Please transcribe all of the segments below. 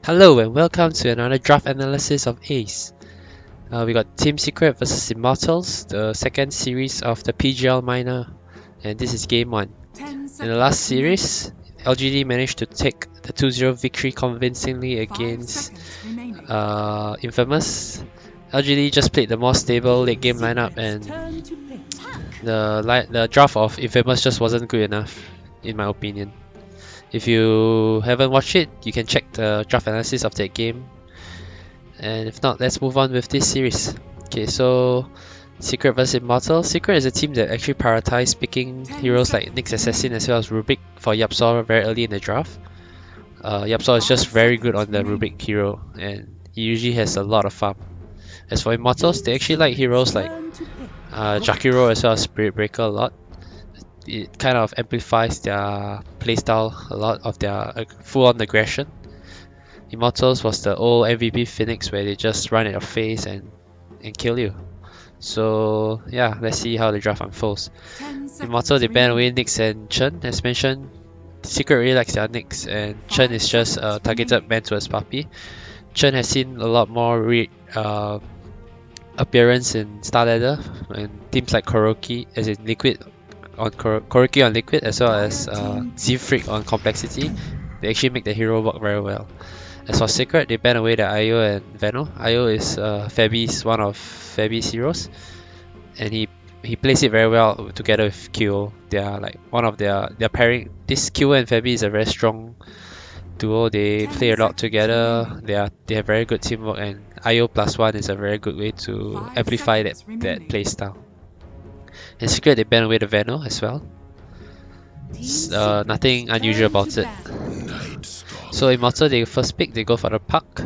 Hello and welcome to another draft analysis of Ace. We got Team Secret versus Immortals, the second series of the PGL minor, and this is game 1. In the last series, LGD managed to take the 2-0 victory convincingly against Infamous. LGD just played the more stable late game lineup, and the draft of Infamous just wasn't good enough, in my opinion. If you haven't watched it, you can check the draft analysis of that game. And if not, let's move on with this series. Okay, so Secret vs Immortal. Secret is a team that actually prioritized picking heroes like Nyx Assassin as well as Rubik for Yapsor very early in the draft. Yapsor is just very good on the Rubik hero, and he usually has a lot of farm. As for Immortals, they actually like heroes like Jakiro as well as Spirit Breaker a lot. It kind of amplifies their playstyle a lot of their full-on aggression. Immortals was the old MVP Phoenix where they just run at your face and kill you. So yeah, let's see how the draft unfolds. Immortal, they ban away Nyx and Chen. As mentioned, Secret really likes their Nyx, and Chen is just a targeted ban towards Puppy. Chen has seen a lot more appearance in Star Ladder and teams like Koroki, as in Liquid on Koroki on Liquid, as well as Z-Freak on Complexity. They actually make the hero work very well. As for Secret, they ban away the Io and Veno. Io is one of Fabi's heroes, and he plays it very well together with Kyo. They are like one of their pairing. This Kyo and Fabi is a very strong duo. They play a lot together. They have very good teamwork, and Io +1 is a very good way to amplify that playstyle. In Secret, they ban away the Veno as well. Nothing unusual about it. So Immortal, they first pick, they go for the Puck.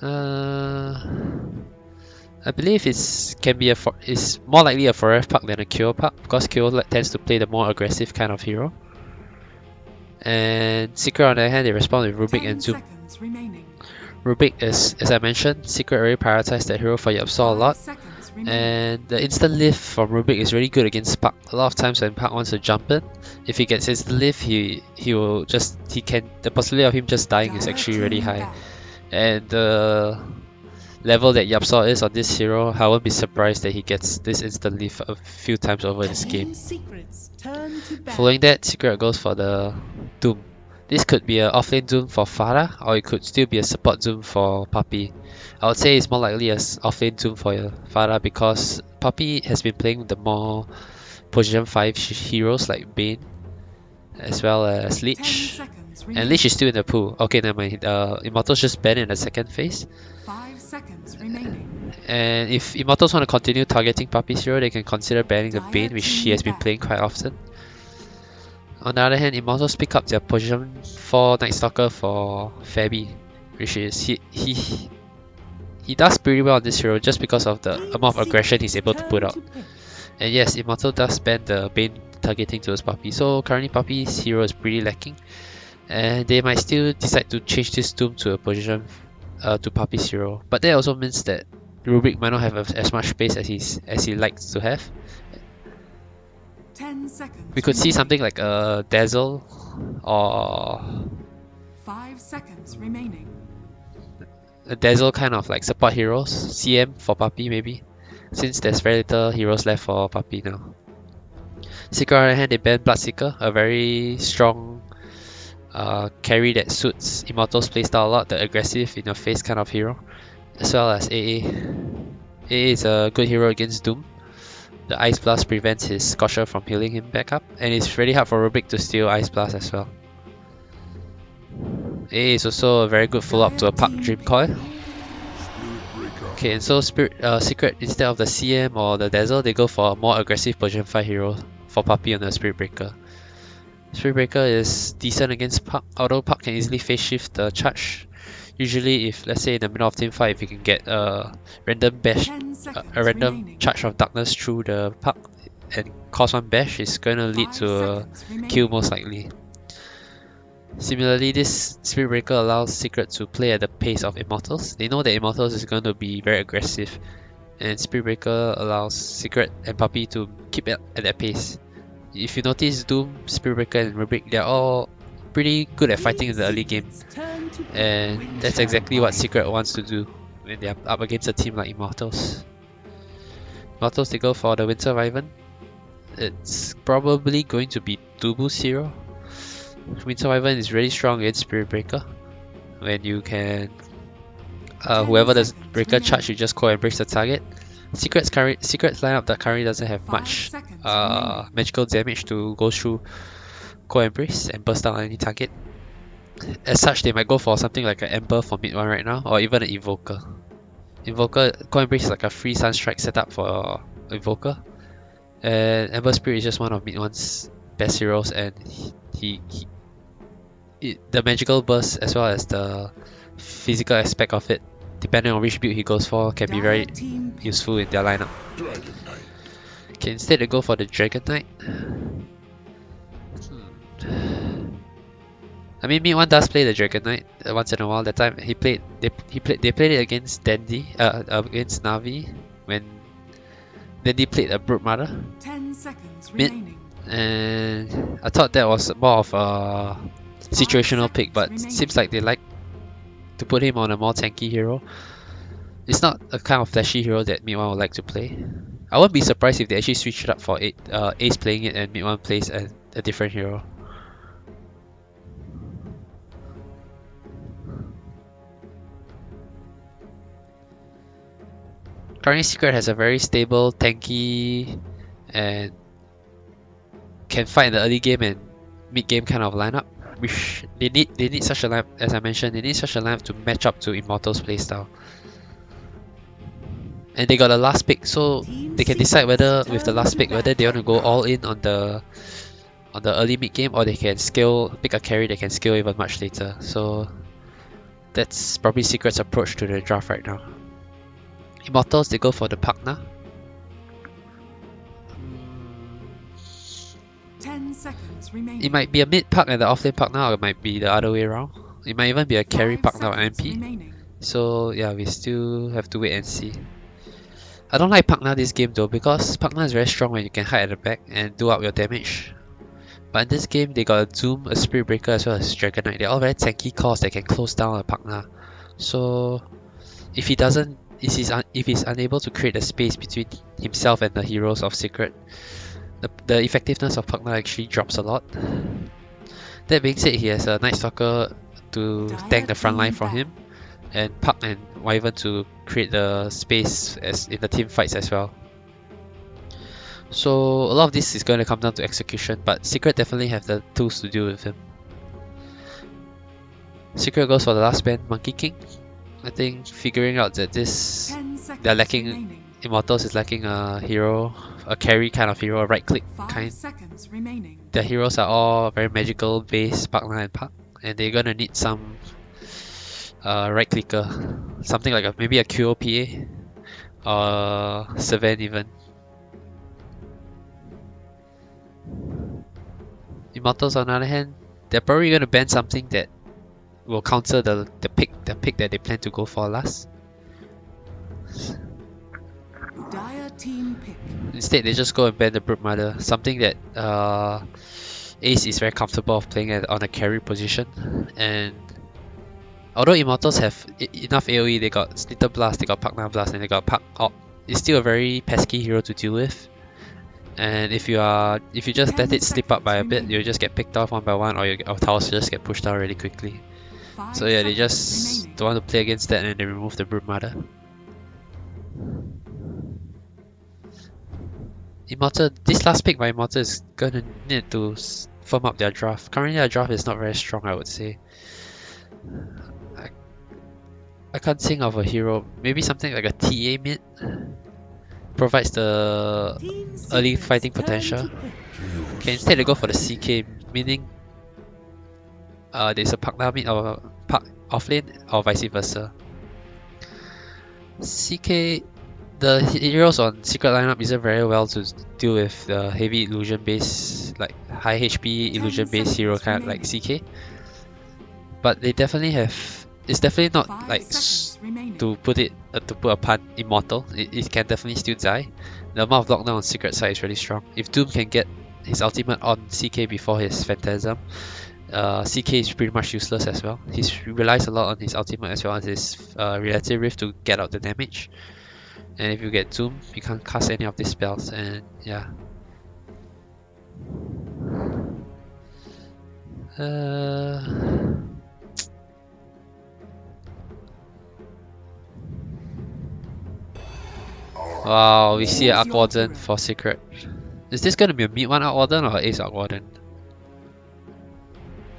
I believe it's more likely a Forest Puck than a Kyo Puck, because Kyo tends to play the more aggressive kind of hero. And Secret, on the other hand, they respond with Rubik and Zoom. Rubik is, as I mentioned, Secret already prioritized that hero for Yapsor a lot. And the instant lift from Rubik is really good against Puck. A lot of times when Puck wants to jump in, if he gets instant lift, the possibility of him just dying is actually really high. And the level that Yapsor is on this hero, I won't be surprised that he gets this instant lift a few times over this game. Following that, Secret goes for the Doom. This could be an offlane Doom for Farah, or it could still be a support Doom for Puppy. I would say it's more likely as offlane Doom for Farah, because Puppy has been playing the more position 5 heroes like Bane, as well as Leech. And Leech is still in the pool. Okay, never mind. Immortals just banned in the second phase. And if Immortals want to continue targeting Puppy's hero, they can consider banning the Bane, which he has been playing quite often. On the other hand, Immortals pick up their position 4 Night Stalker for Fabi, which is he does pretty well on this hero just because of the amount of aggression he's able to put out. And yes, Immortal does ban the Bane targeting towards Puppy, so currently Puppy's hero is pretty lacking, and they might still decide to change this Doom to a position to Puppy's hero. But that also means that Rubik might not have as much space as he likes to have. 10 seconds. We could see something like a Dazzle or 5 seconds remaining. A Dazzle kind of like support heroes, CM for Puppy maybe, since there's very little heroes left for Puppy now. Secret, on the other hand, they ban Bloodseeker, a very strong carry that suits Immortal's playstyle a lot, the aggressive in your face kind of hero, as well as AA. AA is a good hero against Doom. The Ice Blast prevents his Scorcher from healing him back up, and it's really hard for Rubik to steal Ice Blast as well. AA is also a very good follow-up to a Puck Dream Coil. Okay, and so Secret, instead of the CM or the Dazzle, they go for a more aggressive position 5 hero for Puppy on the Spirit Breaker. Spirit Breaker is decent against Puck, although Puck can easily phase shift the charge. Usually, if let's say in the middle of team fight, if you can get a random bash, a random charge of darkness through the Puck and cause one bash, it's going to lead to a kill most likely. Similarly, this Spirit Breaker allows Secret to play at the pace of Immortals. They know that Immortals is going to be very aggressive, and Spirit Breaker allows Secret and Puppy to keep it at that pace. If you notice, Doom, Spirit Breaker and Rubik, they're all pretty good at fighting in the early game, and that's exactly what Secret wants to do when they're up against a team like Immortals. Immortals, they go for the Winter Wyvern. It's probably going to be 2-boost hero. Winter Wyvern is really strong against Spirit Breaker. When you can whoever does Breaker charge, you just Core Embrace the target. Secret's lineup that currently doesn't have much magical damage to go through Core Embrace and burst down any target. As such, they might go for something like an Ember for mid 1 right now, or even an Invoker. Core Embrace is like a free Sunstrike setup for Invoker. And Ember Spirit is just one of mid 1's best heroes, and the magical burst as well as the physical aspect of it, depending on which build he goes for, can be very useful in their lineup. Okay, instead they go for the Dragon Knight. I mean, mid 1 does play the Dragon Knight once in a while. That time they played it against Dandy, against Navi, when Dandy played a Brute Mother 10 seconds mid, remaining. and I thought that was more of a situational pick, but it seems like they like to put him on a more tanky hero. It's not a kind of flashy hero that mid 1 would like to play. I wouldn't be surprised if they actually switch it up for Ace playing it and mid 1 plays a different hero. Currently, Secret has a very stable, tanky, and can fight in the early game and mid game kind of lineup. Which they need such a lineup, as I mentioned, they need such a lineup to match up to Immortals playstyle. And they got a last pick, so they can decide whether with the last pick whether they want to go all in on the early mid game, or they can pick a carry they can scale even much later. So that's probably Secret's approach to the draft right now. Immortals, they go for the Pugna. 10 seconds remaining. It might be a mid Pug and the offlane Pugna, or it might be the other way around. It might even be a carry 5 Pugna or seconds MP. remaining. So yeah, we still have to wait and see. I don't like Pugna this game though, because Pugna is very strong when you can hide at the back and do up your damage. But in this game, they got a Doom, a Spirit Breaker, as well as Dragon Knight. They're all very tanky cores that can close down a Pugna. So if he's unable to create a space between himself and the heroes of Secret, the effectiveness of Pugna actually drops a lot. That being said, he has a Night Stalker to tank the front line for him, and Pug and Wyvern to create the space as in the team fights as well. So a lot of this is going to come down to execution, but Secret definitely have the tools to deal with him. Secret goes for the last band, Monkey King. I think figuring out that they're lacking, remaining. Immortals is lacking a hero, a carry kind of hero, a right click 5 kind. seconds remaining. The heroes are all very magical base, Pugna and Pug, and they're gonna need some right clicker, something like maybe a QOPA or Savan even. Immortals on the other hand, they're probably gonna ban something that will counter the pick that they plan to go for last. Dire team pick. Instead, they just go and ban the Brute Mother, something that Ace is very comfortable of playing on a carry position. And although Immortals have enough AoE, they got Slither Blast, they got Pugna Blast, and they got Pug Op. It's still a very pesky hero to deal with. And if you just let it slip up by a bit, you'll just get picked off one by one, or your towers just get pushed out really quickly. So yeah, they just don't want to play against that, and they remove the Brute Mother. Immortal, this last pick by Immortal is gonna need to firm up their draft. Currently their draft is not very strong, I would say. I can't think of a hero. Maybe something like a TA mid provides the early fighting potential. Okay, instead they go for the CK, meaning there's a Pugna mid or Pug offlane, or vice versa. CK, the heroes on Secret lineup isn't very well to deal with the heavy illusion base, like high HP illusion base hero kind like CK. But they definitely have. It's definitely not like to put a pun, immortal. It can definitely still die. The amount of lockdown on Secret side is really strong. If Doom can get his ultimate on CK before his Phantasm, CK is pretty much useless as well. He relies a lot on his ultimate as well as his relative rift to get out the damage. And if you get Zoom, you can't cast any of these spells, and yeah. Wow, we see an Arc Warden for Secret. Is this going to be a mid 1 Arc Warden or Ace Arc Warden?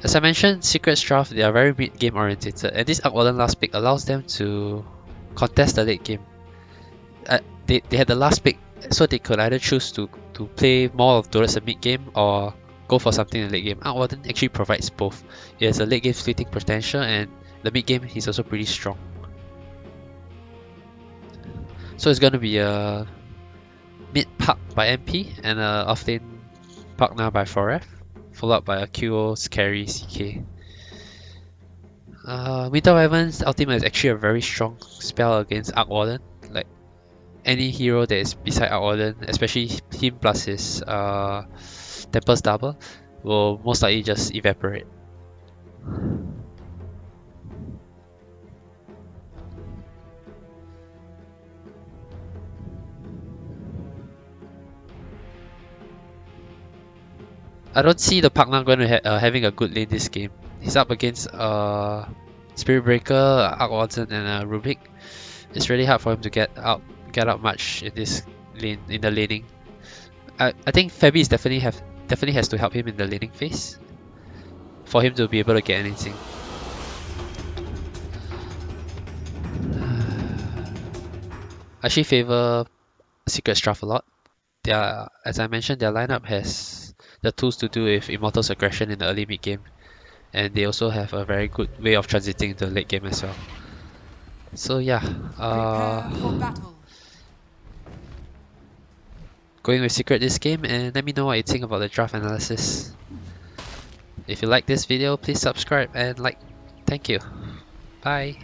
As I mentioned, Secret's draft, they are very mid game orientated, and this Arc Warden last pick allows them to contest the late game. They had the last pick, so they could either choose to play more towards the mid game or go for something in the late game. Arc Warden actually provides both. He has a late game splitting potential, and the mid game he's also pretty strong. So it's gonna be a mid Park by MP and a offlane Park now by 4F, followed by a QO's carry CK. Winter Wyvern's ultimate is actually a very strong spell against Arc Warden. Like any hero that is beside Arc Warden, especially him plus his Tempest double, will most likely just evaporate. I don't see the Park now going to having a good lane this game. He's up against Spirit Breaker, Arc Warden, and Rubik. It's really hard for him to get out much in this lane, in the laning. I think Fabi is definitely has to help him in the laning phase for him to be able to get anything. I actually favor Secret's draft a lot. As I mentioned, their lineup has the tools to do with Immortals aggression in the early mid game, and they also have a very good way of transiting into the late game as well. So yeah, going with Secret this game, and let me know what you think about the draft analysis. If you like this video, please subscribe and like. Thank you. Bye.